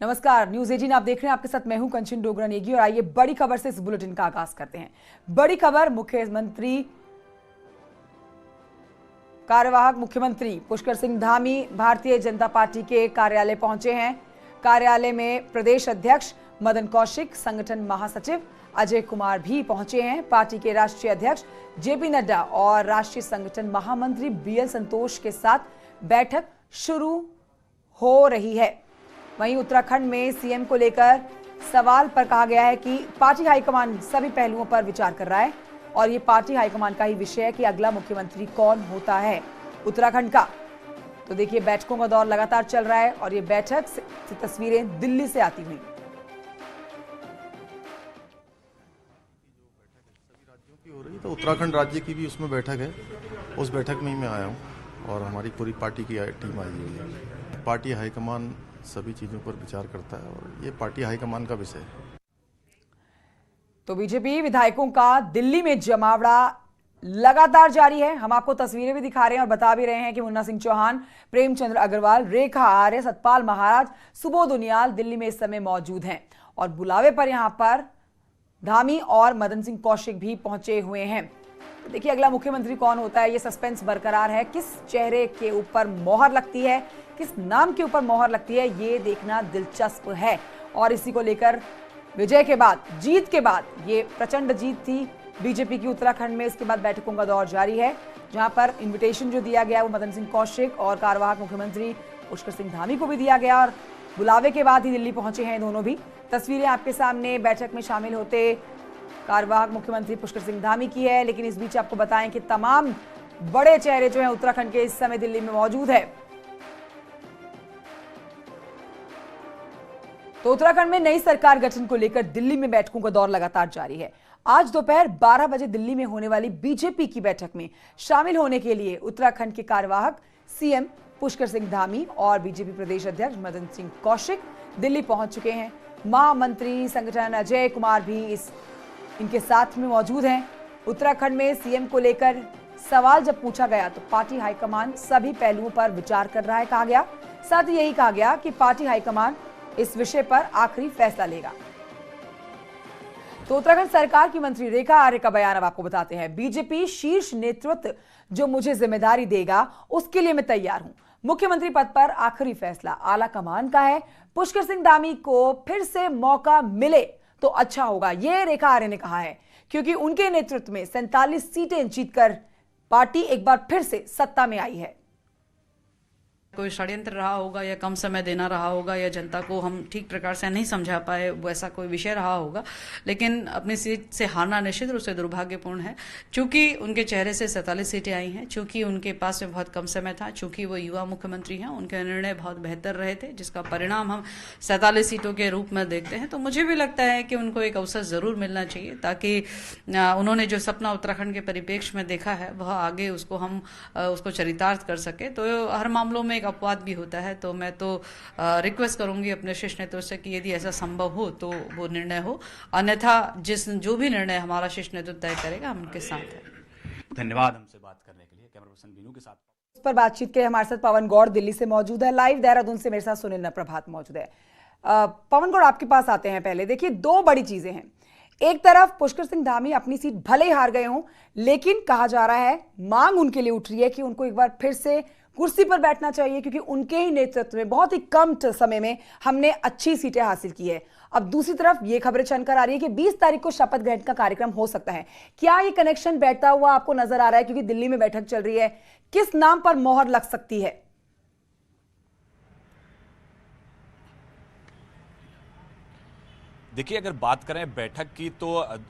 नमस्कार, न्यूज 18 आप देख रहे हैं। आपके साथ मैं हूं कंचन डोगरा नेगी और आइए बड़ी खबर से इस बुलेटिन का आगाज करते हैं। बड़ी खबर, मुख्यमंत्री कार्यवाहक मुख्यमंत्री पुष्कर सिंह धामी भारतीय जनता पार्टी के कार्यालय पहुंचे हैं। कार्यालय में प्रदेश अध्यक्ष मदन कौशिक, संगठन महासचिव अजय कुमार भी पहुंचे हैं। पार्टी के राष्ट्रीय अध्यक्ष जेपी नड्डा और राष्ट्रीय संगठन महामंत्री बीएल संतोष के साथ बैठक शुरू हो रही है। वहीं उत्तराखंड में सीएम को लेकर सवाल पर कहा गया है कि पार्टी हाईकमान सभी पहलुओं पर विचार कर रहा है और ये पार्टी हाईकमान का ही विषय है कि अगला मुख्यमंत्री कौन होता है उत्तराखंड का। तो देखिए, बैठकों का दौर लगातार चल रहा है और ये बैठक से तस्वीरें दिल्ली से आती हुई। हो रही तो उत्तराखंड राज्य की भी उसमें बैठक है। उस बैठक में ही मैं आया हूँ और हमारी पूरी पार्टी की टीम आई हुई है। पार्टी हाईकमान सभी चीजों पर विचार करता है और ये पार्टी हाईकमान का विषय है। तो बीजेपी विधायकों का दिल्ली में जमावड़ा लगातार जारी है। हम आपको तस्वीरें भी दिखा रहे हैं और बता भी रहे हैं कि मुन्ना सिंह चौहान, प्रेमचंद्र अग्रवाल, रेखा आर्य, सतपाल महाराज, सुबोध उनियाल दिल्ली में इस समय मौजूद हैं और बुलावे पर यहां पर धामी और मदन सिंह कौशिक भी पहुंचे हुए हैं। देखिए, अगला मुख्यमंत्री कौन होता है, ये सस्पेंस बरकरार है। किस चेहरे के ऊपर मोहर लगती है, किस नाम के ऊपर मोहर लगती है, ये देखना दिलचस्प है। और इसी को लेकर विजय के बाद, जीत के बाद, ये प्रचंड जीत थी बीजेपी की उत्तराखंड में। इसके बाद बैठकों का दौर जारी है, जहां पर इन्विटेशन जो दिया गया वो मदन सिंह कौशिक और कार्यवाहक मुख्यमंत्री पुष्कर सिंह धामी को भी दिया गया और बुलावे के बाद ही दिल्ली पहुंचे हैं दोनों भी। तस्वीरें आपके सामने बैठक में शामिल होते कार्यवाहक मुख्यमंत्री पुष्कर सिंह धामी की है। लेकिन इस बीच आपको बताएं कि तमाम बड़े चेहरे जो हैं उत्तराखंड के इस समय दिल्ली में मौजूद है। तो उत्तराखंड में नई सरकार गठन को लेकर दिल्ली में बैठकों का दौर लगातार जारी है। आज दोपहर 12 बजे दिल्ली में होने वाली बीजेपी की बैठक में शामिल होने के लिए उत्तराखंड के कार्यवाहक सीएम पुष्कर सिंह धामी और बीजेपी प्रदेश अध्यक्ष मदन सिंह कौशिक दिल्ली पहुंच चुके हैं। महामंत्री संगठन अजय कुमार भी इनके साथ में मौजूद हैं। उत्तराखंड में सीएम को लेकर सवाल जब पूछा गया तो पार्टी हाईकमान सभी पहलुओं पर विचार कर रहा है कहा गया। साथ ही यही कहा गया कि पार्टी हाईकमान इस विषय पर आखिरी फैसला लेगा। तो उत्तराखंड सरकार की मंत्री रेखा आर्य का बयान अब आपको बताते हैं। बीजेपी शीर्ष नेतृत्व जो मुझे जिम्मेदारी देगा उसके लिए मैं तैयार हूं। मुख्यमंत्री पद पर आखिरी फैसला आला कमान का है। पुष्कर सिंह धामी को फिर से मौका मिले तो अच्छा होगा, ये रेखा आर्य ने कहा है, क्योंकि उनके नेतृत्व में 47 सीटें जीतकर पार्टी एक बार फिर से सत्ता में आई है। कोई षड्यंत्र रहा होगा या कम समय देना रहा होगा या जनता को हम ठीक प्रकार से नहीं समझा पाए, वैसा कोई विषय रहा होगा। लेकिन अपनी सीट से हारना निश्चित रूप से दुर्भाग्यपूर्ण है। चूंकि उनके चेहरे से 47 सीटें आई हैं, चूंकि उनके पास में बहुत कम समय था, चूंकि वो युवा मुख्यमंत्री हैं, उनके निर्णय बहुत बेहतर रहे थे, जिसका परिणाम हम 47 सीटों के रूप में देखते हैं। तो मुझे भी लगता है कि उनको एक अवसर जरूर मिलना चाहिए, ताकि उन्होंने जो सपना उत्तराखंड के परिप्रेक्ष्य में देखा है वह आगे उसको हम उसको चरितार्थ कर सके। तो हर मामलों में अपवाद भी होता है। तो मैं तो रिक्वेस्ट करूंगी अपने शीर्ष नेतृत्व से कि यदि ऐसा संभव हो तो वो निर्णय हो, अन्यथा जो भी निर्णय हमारा शीर्ष नेतृत्व तय करेगा हम उनके साथ हैं। धन्यवाद हमसे बात करने के लिए। कैमरा पर्सन बीनू के साथ इस पर बातचीत के हमारे साथ पवन गौड़ दिल्ली से मौजूद है लाइव। देहरादून से मेरे साथ सुनील प्रभात मौजूद है। पवन गौड़, आपके पास आते हैं। पहले देखिए, दो बड़ी चीजें हैं। एक तरफ पुष्कर सिंह धामी अपनी सीट भले ही हार गए हों, लेकिन कहा जा रहा है, मांग उनके लिए उठ रही है कि उनको एक बार फिर से कुर्सी पर बैठना चाहिए, क्योंकि उनके ही नेतृत्व में बहुत ही कम समय में हमने अच्छी सीटें हासिल की है। अब दूसरी तरफ ये खबरें चलकर आ रही है कि 20 तारीख को शपथ ग्रहण का कार्यक्रम हो सकता है। क्या ये कनेक्शन बैठता हुआ आपको नजर आ रहा है, क्योंकि दिल्ली में बैठक चल रही है? किस नाम पर मोहर लग सकती है? देखिए, अगर बात करें बैठक की तो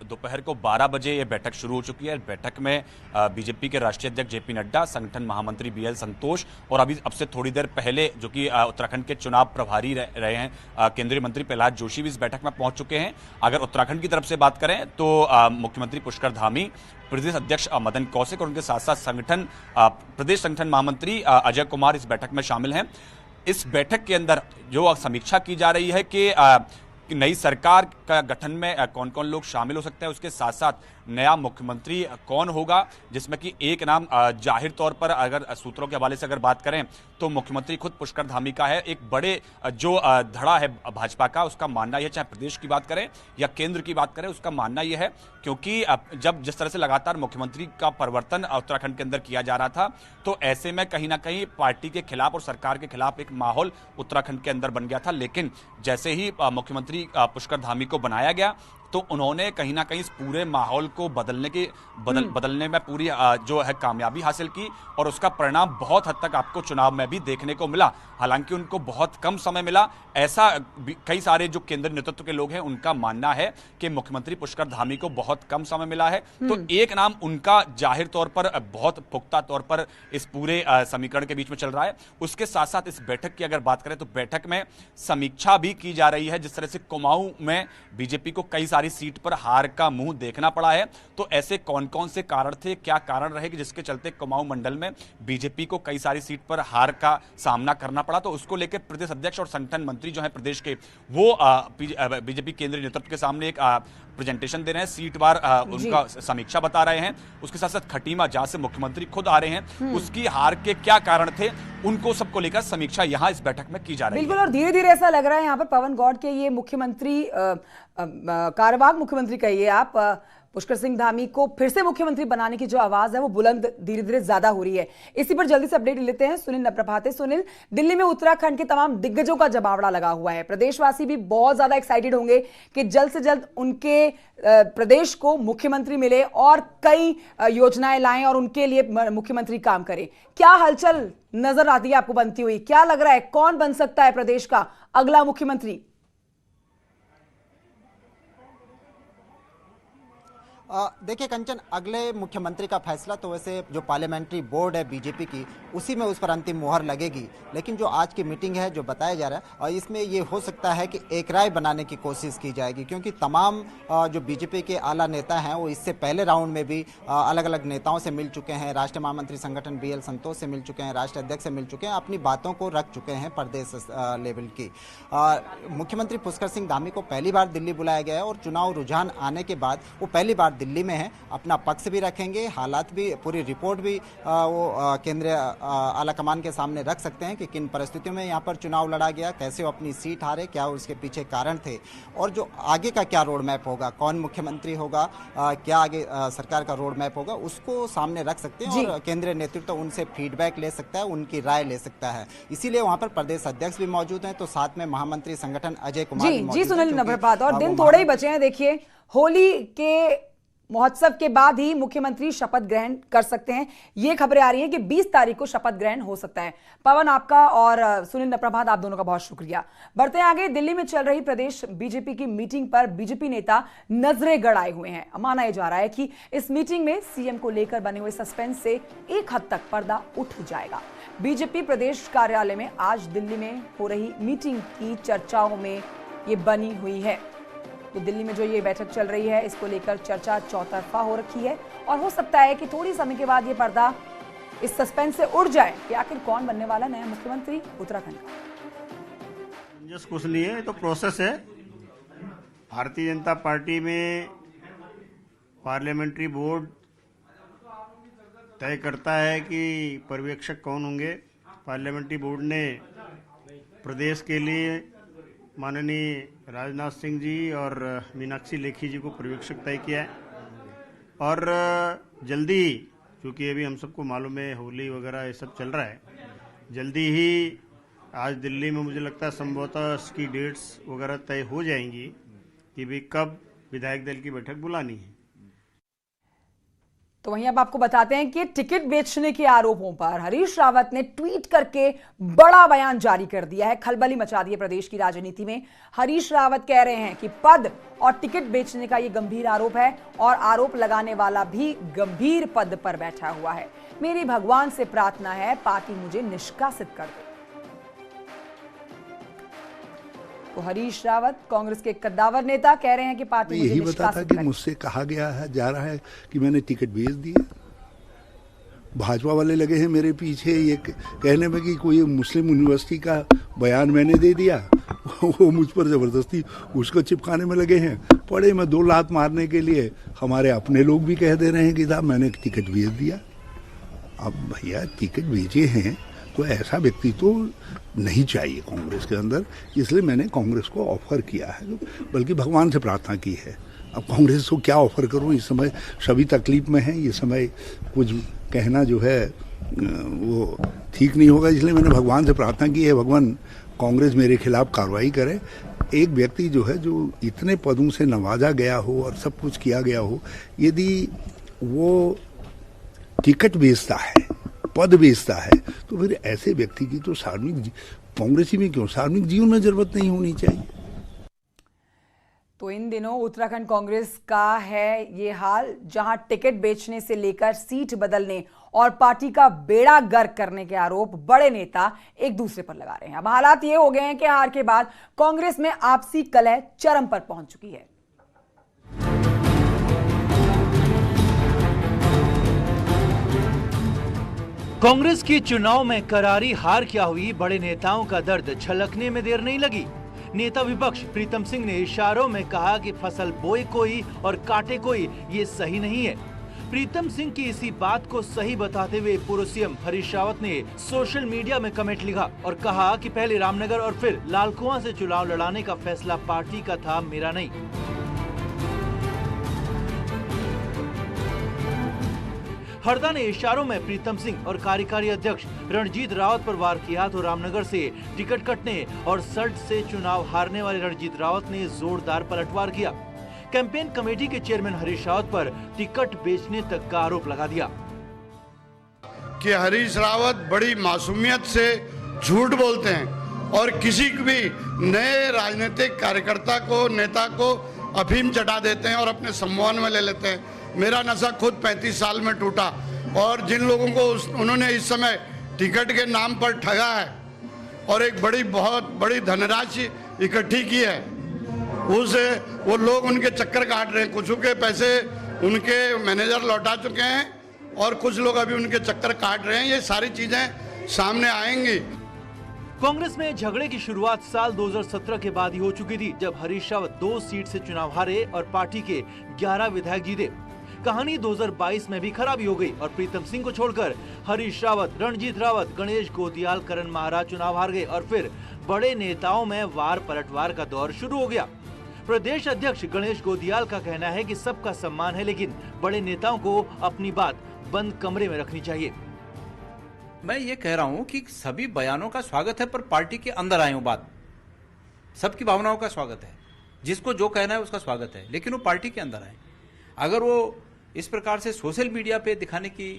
दोपहर को 12 बजे ये बैठक शुरू हो चुकी है। बैठक में बीजेपी के राष्ट्रीय अध्यक्ष जेपी नड्डा, संगठन महामंत्री बीएल संतोष और अब से थोड़ी देर पहले जो कि उत्तराखंड के चुनाव प्रभारी रहे हैं केंद्रीय मंत्री प्रहलाद जोशी भी इस बैठक में पहुंच चुके हैं। अगर उत्तराखंड की तरफ से बात करें तो मुख्यमंत्री पुष्कर धामी, प्रदेश अध्यक्ष मदन कौशिक और उनके साथ साथ प्रदेश संगठन महामंत्री अजय कुमार इस बैठक में शामिल हैं। इस बैठक के अंदर जो समीक्षा की जा रही है कि नई सरकार का गठन में कौन कौन लोग शामिल हो सकते हैं, उसके साथ साथ नया मुख्यमंत्री कौन होगा, जिसमें कि एक नाम जाहिर तौर पर अगर सूत्रों के हवाले से अगर बात करें तो मुख्यमंत्री खुद पुष्कर धामी का है। एक बड़े जो धड़ा है भाजपा का, उसका मानना यह, चाहे प्रदेश की बात करें या केंद्र की बात करें, उसका मानना यह है क्योंकि जब जिस तरह से लगातार मुख्यमंत्री का परिवर्तन उत्तराखंड के अंदर किया जा रहा था, तो ऐसे में कहीं ना कहीं पार्टी के खिलाफ और सरकार के खिलाफ एक माहौल उत्तराखंड के अंदर बन गया था। लेकिन जैसे ही मुख्यमंत्री पुष्कर धामी को बनाया गया तो उन्होंने कहीं ना कहीं इस पूरे माहौल को बदलने में पूरी जो है कामयाबी हासिल की और उसका परिणाम बहुत हद तक आपको चुनाव में भी देखने को मिला। हालांकि उनको बहुत कम समय मिला, ऐसा कई सारे जो केंद्रीय नेतृत्व के लोग हैं उनका मानना है कि मुख्यमंत्री पुष्कर धामी को बहुत कम समय मिला है। तो एक नाम उनका जाहिर तौर पर बहुत पुख्ता तौर पर इस पूरे समीकरण के बीच में चल रहा है। उसके साथ साथ इस बैठक की अगर बात करें तो बैठक में समीक्षा भी की जा रही है। जिस तरह से कुमाऊं में बीजेपी को कई सारी सीट पर हार का मुंह देखना पड़ा है, तो ऐसे कौन कौन से कारण थे, क्या कारण रहे कि जिसके चलते कुमाऊं मंडल में बीजेपी को कई सारी सीट पर हार का सामना करना पड़ा। तो उसको लेकर प्रदेश अध्यक्ष और संगठन मंत्री जो हैं प्रदेश के, वो बीजेपी केंद्रीय नेतृत्व के सामने एक प्रेजेंटेशन दे रहे हैं, सीटवार उनका समीक्षा बता रहे हैं। उसके साथ साथ खटीमा, जहां से मुख्यमंत्री खुद आ रहे हैं, उसकी हार के क्या कारण थे, उनको सबको लेकर समीक्षा यहां इस बैठक में की जा रही है। बिल्कुल, और धीरे धीरे ऐसा लग रहा है यहाँ पर पवन गौड़ के ये मुख्यमंत्री कार्यवाहक मुख्यमंत्री कहिए आप, पुष्कर सिंह धामी को फिर से मुख्यमंत्री बनाने की जो आवाज है वो बुलंद धीरे धीरे ज्यादा हो रही है। इसी पर जल्दी से अपडेट लेते हैं सुनील नप्रभाते। सुनील, दिल्ली में उत्तराखंड के तमाम दिग्गजों का जमावड़ा लगा हुआ है, प्रदेशवासी भी बहुत ज्यादा एक्साइटेड होंगे कि जल्द से जल्द उनके प्रदेश को मुख्यमंत्री मिले और कई योजनाएं लाएं और उनके लिए मुख्यमंत्री काम करे। क्या हलचल नजर आती है आपको बनती हुई? क्या लग रहा है कौन बन सकता है प्रदेश का अगला मुख्यमंत्री? देखिए कंचन, अगले मुख्यमंत्री का फैसला तो वैसे जो पार्लियामेंट्री बोर्ड है बीजेपी की, उसी में उस पर अंतिम मुहर लगेगी। लेकिन जो आज की मीटिंग है, जो बताया जा रहा है, और इसमें ये हो सकता है कि एक राय बनाने की कोशिश की जाएगी, क्योंकि तमाम जो बीजेपी के आला नेता हैं वो इससे पहले राउंड में भी अलग अलग नेताओं से मिल चुके हैं। राष्ट्रीय महामंत्री संगठन BL संतोष से मिल चुके हैं, राष्ट्रीय अध्यक्ष से मिल चुके हैं, अपनी बातों को रख चुके हैं प्रदेश लेवल की। मुख्यमंत्री पुष्कर सिंह धामी को पहली बार दिल्ली बुलाया गया है और चुनाव रुझान आने के बाद वो पहली बार दिल्ली में है, अपना पक्ष भी रखेंगे, हालात भी, पूरी रिपोर्ट भी वो केंद्रीय आला कमान के सामने रख सकते हैं कि किन परिस्थितियों में यहाँ पर चुनाव लड़ा गया, कैसे वो अपनी सीट हारे, क्या उसके पीछे कारण थे, और जो आगे का क्या रोड मैप होगा, कौन मुख्यमंत्री होगा, क्या आगे सरकार का रोड मैप होगा, उसको सामने रख सकते हैं और केंद्रीय नेतृत्व उनसे फीडबैक ले सकता है, उनकी राय ले सकता है। इसीलिए वहाँ पर प्रदेश अध्यक्ष भी मौजूद हैं, तो साथ में महामंत्री संगठन अजय कुमार जी सुनील नप्रभात, और दिन थोड़े ही बचे हैं। देखिए, होली के महोत्सव के बाद ही मुख्यमंत्री शपथ ग्रहण कर सकते हैं। ये खबरें आ रही हैं कि 20 तारीख को शपथ ग्रहण हो सकता है। पवन, आपका और सुनील नप्रभात, आप दोनों का बहुत शुक्रिया। बढ़ते हैं आगे। दिल्ली में चल रही प्रदेश बीजेपी की मीटिंग पर बीजेपी नेता नजरें गड़ाए हुए हैं। माना जा रहा है कि इस मीटिंग में सीएम को लेकर बने हुए सस्पेंस से एक हद तक पर्दा उठ जाएगा। बीजेपी प्रदेश कार्यालय में आज दिल्ली में हो रही मीटिंग की चर्चाओं में ये बनी हुई है। तो दिल्ली में जो ये बैठक चल रही है, इसको लेकर चर्चा चौतरफा हो रखी है और हो सकता है कि थोड़ी समय के बाद ये पर्दा इस सस्पेंस से उड़ जाए कि आखिर कौन बनने वाला नया मुख्यमंत्री उत्तराखंड का। कुछ नहीं है, तो प्रोसेस है। भारतीय जनता पार्टी में पार्लियामेंट्री बोर्ड तय करता है कि पर्यवेक्षक कौन होंगे। पार्लियामेंट्री बोर्ड ने प्रदेश के लिए माननीय राजनाथ सिंह जी और मीनाक्षी लेखी जी को पर्यवेक्षक तय किया है और जल्दी, क्योंकि अभी हम सबको मालूम है होली वगैरह ये सब चल रहा है, जल्दी ही आज दिल्ली में मुझे लगता है संभवतः इसकी डेट्स वगैरह तय हो जाएंगी कि भी कब विधायक दल की बैठक बुलानी है। तो वहीं अब आपको बताते हैं कि टिकट बेचने के आरोपों पर हरीश रावत ने ट्वीट करके बड़ा बयान जारी कर दिया है। खलबली मचा दी है प्रदेश की राजनीति में। हरीश रावत कह रहे हैं कि पद और टिकट बेचने का यह गंभीर आरोप है और आरोप लगाने वाला भी गंभीर पद पर बैठा हुआ है। मेरी भगवान से प्रार्थना है पार्टी मुझे निष्कासित कर दे। तो हरीश रावत, कांग्रेस के कद्दावर नेता, कह रहे हैं कि पार्टी यही बता था कि मुझसे कहा गया है, जा रहा है कि मैंने टिकट बेच दिया। भाजपा वाले लगे हैं मेरे पीछे ये कहने में कि कोई मुस्लिम यूनिवर्सिटी का बयान मैंने दे दिया, वो मुझ पर जबरदस्ती उसको चिपकाने में लगे हैं। पड़े में 2 लात मारने के लिए हमारे अपने लोग भी कह दे रहे हैं कि साहब मैंने टिकट भेज दिया। अब भैया टिकट भेजे हैं तो ऐसा व्यक्ति तो नहीं चाहिए कांग्रेस के अंदर, इसलिए मैंने कांग्रेस को ऑफर किया है, बल्कि भगवान से प्रार्थना की है। अब कांग्रेस को क्या ऑफर करूं, इस समय सभी तकलीफ में हैं, ये समय कुछ कहना जो है वो ठीक नहीं होगा, इसलिए मैंने भगवान से प्रार्थना की है, भगवान कांग्रेस मेरे खिलाफ कार्रवाई करे। एक व्यक्ति जो है जो इतने पदों से नवाजा गया हो और सब कुछ किया गया हो, यदि वो टिकट बेचता है, पद बेचता है, तो फिर ऐसे व्यक्ति की तो सार्वजनिक कांग्रेसी में क्यों सार्वजनिक जीवन में जरूरत नहीं होनी चाहिए। तो इन दिनों उत्तराखंड कांग्रेस का है ये हाल, जहां टिकट बेचने से लेकर सीट बदलने और पार्टी का बेड़ा गर्क करने के आरोप बड़े नेता एक दूसरे पर लगा रहे हैं। अब हालात ये हो गए हैं कि हार के बाद कांग्रेस में आपसी कलह चरम पर पहुंच चुकी है। कांग्रेस की चुनाव में करारी हार क्या हुई, बड़े नेताओं का दर्द छलकने में देर नहीं लगी। नेता विपक्ष प्रीतम सिंह ने इशारों में कहा कि फसल बोए कोई और काटे कोई, ये सही नहीं है। प्रीतम सिंह की इसी बात को सही बताते हुए पूर्व सीएम हरीश रावत ने सोशल मीडिया में कमेंट लिखा और कहा कि पहले रामनगर और फिर लालकुआं से चुनाव लड़ाने का फैसला पार्टी का था, मेरा नहीं। हरदा ने इशारों में प्रीतम सिंह और कार्यकारी अध्यक्ष रणजीत रावत पर वार किया तो रामनगर से टिकट कटने और सल्ट से चुनाव हारने वाले रणजीत रावत ने जोरदार पलटवार किया। कैंपेन कमेटी के चेयरमैन हरीश रावत पर टिकट बेचने तक का आरोप लगा दिया कि हरीश रावत बड़ी मासूमियत से झूठ बोलते हैं और किसी भी नए राजनीतिक कार्यकर्ता को, नेता को अफीम चटा देते हैं और अपने सम्मान में ले लेते हैं। मेरा नशा खुद 35 साल में टूटा और जिन लोगों को उन्होंने इस समय टिकट के नाम पर ठगा है और एक बहुत बड़ी धनराशि इकट्ठी की है, उसे वो लोग उनके चक्कर काट रहे हैं। कुछ के पैसे उनके मैनेजर लौटा चुके हैं और कुछ लोग अभी उनके चक्कर काट रहे हैं। ये सारी चीजें सामने आएंगी। कांग्रेस में झगड़े की शुरुआत साल 2017 के बाद ही हो चुकी थी, जब हरीश रावत 2 सीट से चुनाव हारे और पार्टी के 11 विधायक जीते। कहानी 2022 में भी खराबी हो गई और प्रीतम सिंह को छोड़कर हरीश रावत, रणजीत रावत, गणेश गोदियाल, करण महाराज चुनाव हार गए और फिर बड़े नेताओं में वार पलटवार का दौर शुरू हो गया। प्रदेश अध्यक्ष गणेश गोदियाल का कहना है कि सबका सम्मान है, लेकिन बड़े नेताओं को अपनी बात बंद कमरे में रखनी चाहिए। मैं ये कह रहा हूं कि सभी बयानों का स्वागत है, पर पार्टी के अंदर आए हो बात, सबकी भावनाओं का स्वागत है, जिसको जो कहना है उसका स्वागत है, लेकिन वो पार्टी के अंदर आए। अगर वो इस प्रकार से सोशल मीडिया पे दिखाने की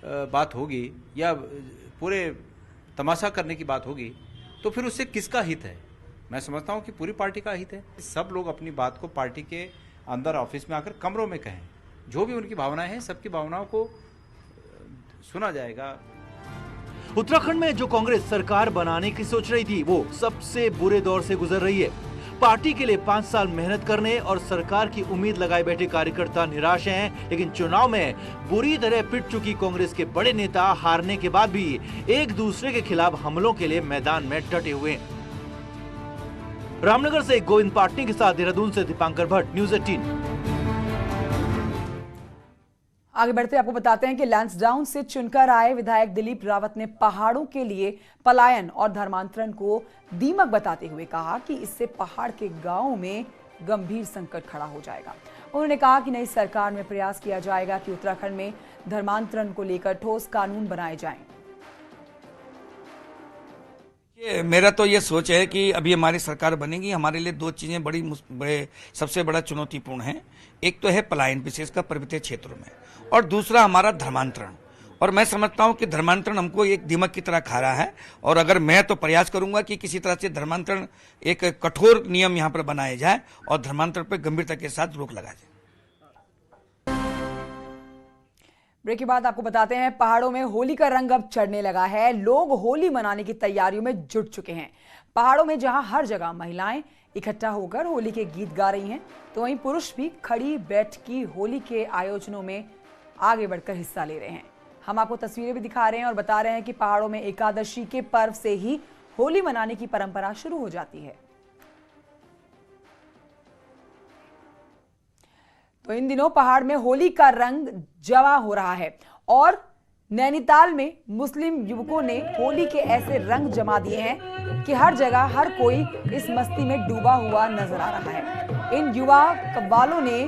बात होगी या पूरे तमाशा करने की बात होगी तो फिर उससे किसका हित है? मैं समझता हूं कि पूरी पार्टी का हित है। सब लोग अपनी बात को पार्टी के अंदर ऑफिस में आकर कमरों में कहें, जो भी उनकी भावनाएं हैं सबकी भावनाओं को सुना जाएगा। उत्तराखंड में जो कांग्रेस सरकार बनाने की सोच रही थी वो सबसे बुरे दौर से गुजर रही है। पार्टी के लिए 5 साल मेहनत करने और सरकार की उम्मीद लगाए बैठे कार्यकर्ता निराश हैं, लेकिन चुनाव में बुरी तरह पिट चुकी कांग्रेस के बड़े नेता हारने के बाद भी एक दूसरे के खिलाफ हमलों के लिए मैदान में डटे हुए हैं। रामनगर से गोविंद पाटनी के साथ देहरादून से दीपांकर भट्ट, न्यूज़ 18। आगे बढ़ते आपको बताते हैं कि लैंसडाउन से चुनकर आए विधायक दिलीप रावत ने पहाड़ों के लिए पलायन और धर्मांतरण को दीमक बताते हुए कहा कि इससे पहाड़ के गांवों में गंभीर संकट खड़ा हो जाएगा। उन्होंने कहा कि नई सरकार में प्रयास किया जाएगा कि उत्तराखंड में धर्मांतरण को लेकर ठोस कानून बनाए जाएं। मेरा तो ये सोच है कि अभी हमारी सरकार बनेगी, हमारे लिए 2 चीजें बड़े सबसे बड़ा चुनौतीपूर्ण है। एक तो है पलायन, विशेषकर पर्वतीय क्षेत्रों में, और दूसरा हमारा धर्मांतरण। और मैं समझता हूं कि धर्मांतरण हमको एक दीमक की तरह खा रहा है, और अगर मैं तो प्रयास करूंगा कि किसी तरह से धर्मांतरण एक कठोर नियम यहां पर बनाया जाए और धर्मांतरण पर गंभीरता के साथ रोक लगाया जाए। ब्रेक के बाद आपको बताते हैं पहाड़ों में होली का रंग अब चढ़ने लगा है। लोग होली मनाने की तैयारियों में जुट चुके हैं। पहाड़ों में जहां हर जगह महिलाएं इकट्ठा होकर होली के गीत गा रही हैं, तो वहीं पुरुष भी खड़ी बैठकी होली के आयोजनों में आगे बढ़कर हिस्सा ले रहे हैं। हम आपको तस्वीरें भी दिखा रहे हैं और बता रहे हैं कि पहाड़ों में एकादशी के पर्व से ही होली मनाने की परंपरा शुरू हो जाती है। तो इन दिनों पहाड़ में होली का रंग जमा हो रहा है और नैनीताल में मुस्लिम युवकों ने होली के ऐसे रंग जमा दिए हैं कि हर जगह हर कोई इस मस्ती में डूबा हुआ नजर आ रहा है। इन युवा कव्वालों ने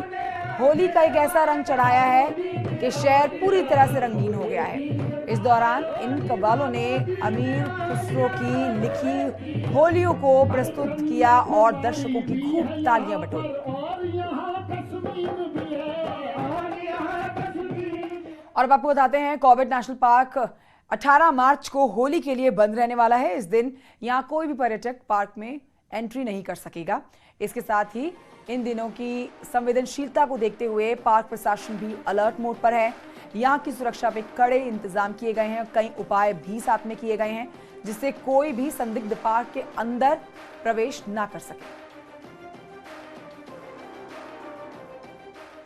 होली का एक ऐसा रंग चढ़ाया है कि शहर पूरी तरह से रंगीन हो गया है। इस दौरान इन कव्वालों ने अमीर खुसरो की लिखी होलियों को प्रस्तुत किया और दर्शकों की खूब तालियां बटोरी। और अब आपको बताते हैं, कॉर्बेट नेशनल पार्क 18 मार्च को होली के लिए बंद रहने वाला है। इस दिन यहां कोई भी पर्यटक पार्क में एंट्री नहीं कर सकेगा। इसके साथ ही इन दिनों की संवेदनशीलता को देखते हुए पार्क प्रशासन भी अलर्ट मोड पर है। यहां की सुरक्षा पे कड़े इंतजाम किए गए हैं, कई उपाय भी साथ में किए गए हैं जिससे कोई भी संदिग्ध पार्क के अंदर प्रवेश ना कर सके।